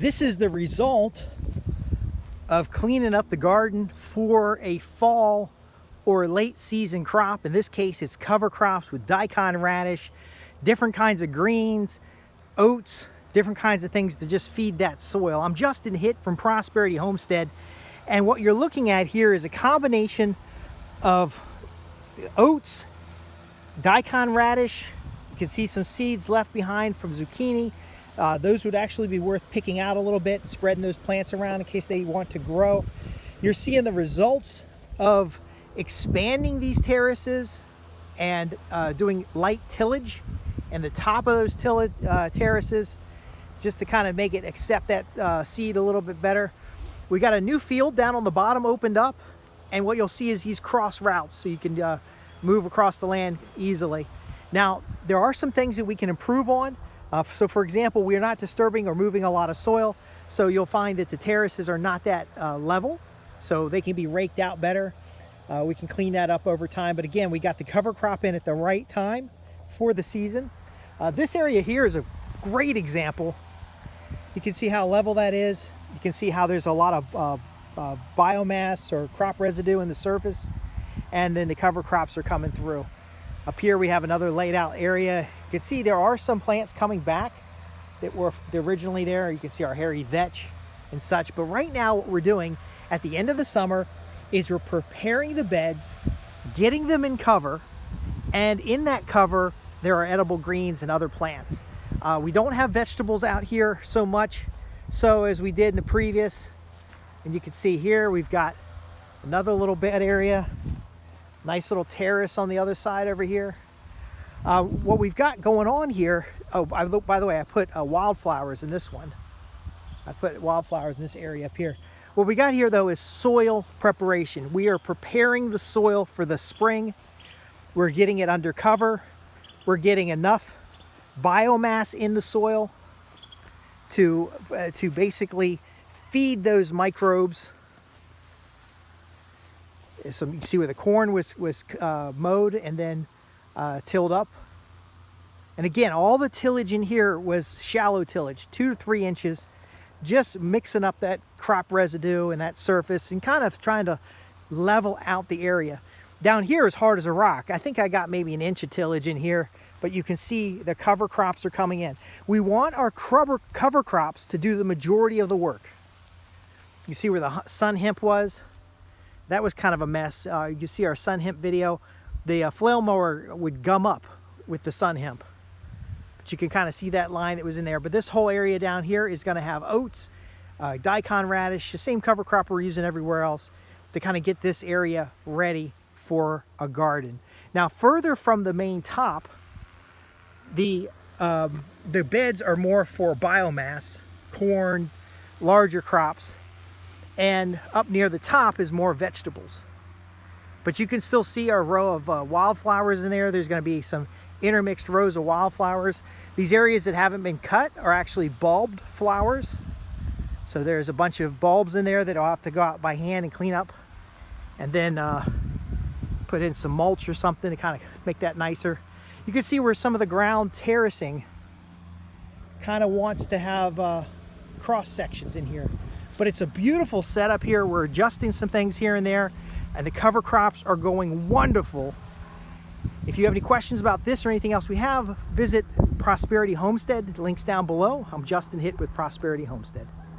This is the result of cleaning up the garden for a fall or late season crop. In this case, it's cover crops with daikon radish, different kinds of greens, oats, different kinds of things to just feed that soil. I'm Justin Hitt from Prosperity Homestead, and what you're looking at here is a combination of oats, daikon radish. You can see some seeds left behind from zucchini. Those would actually be worth picking out a little bit and spreading those plants around in case they want to grow. You're seeing the results of expanding these terraces and doing light tillage and the top of those terraces, just to kind of make it accept that seed a little bit better. We got a new field down on the bottom opened up, and what you'll see is these cross routes, so you can move across the land easily. Now, there are some things that we can improve on. So for example, we are not disturbing or moving a lot of soil, so you'll find that the terraces are not that level, so they can be raked out better. We can clean that up over time, but again, we got the cover crop in at the right time for the season. This area here is a great example. You can see how level that is. You can see how there's a lot of biomass or crop residue in the surface, and then the cover crops are coming through. Up here we have another laid out area. You can see there are some plants coming back that were originally there. You can see our hairy vetch and such. But right now what we're doing at the end of the summer is we're preparing the beds, getting them in cover, and in that cover there are edible greens and other plants. We don't have vegetables out here so much so as we did in the previous. And you can see here we've got another little bed area. Nice little terrace on the other side over here. What we've got going on here, by the way, I put wildflowers in this one. I put wildflowers in this area up here. What we got here though is soil preparation. We are preparing the soil for the spring. We're getting it under cover. We're getting enough biomass in the soil to basically feed those microbes. So you can see where the corn was mowed and then tilled up. And again, all the tillage in here was shallow tillage, 2 to 3 inches, just mixing up that crop residue and that surface and kind of trying to level out the area. Down here is hard as a rock. I think I got maybe 1 inch of tillage in here, but you can see the cover crops are coming in. We want our cover crops to do the majority of the work. You see where the sunn hemp was? That was kind of a mess. You can see our sunn hemp video. The flail mower would gum up with the sunn hemp. But you can kind of see that line that was in there. But this whole area down here is going to have oats, daikon radish, the same cover crop we're using everywhere else to kind of get this area ready for a garden. Now, further from the main top, the beds are more for biomass, corn, larger crops. And up near the top is more vegetables. But you can still see our row of wildflowers in there. There's going to be some intermixed rows of wildflowers. These areas that haven't been cut are actually bulbed flowers. So there's a bunch of bulbs in there that I'll have to go out by hand and clean up. And then put in some mulch or something to kind of make that nicer. You can see where some of the ground terracing kind of wants to have cross sections in here. But it's a beautiful setup here. We're adjusting some things here and there, and the cover crops are going wonderful. If you have any questions about this or anything else we have, visit Prosperity Homestead. Links down below. I'm Justin Hitt with Prosperity Homestead.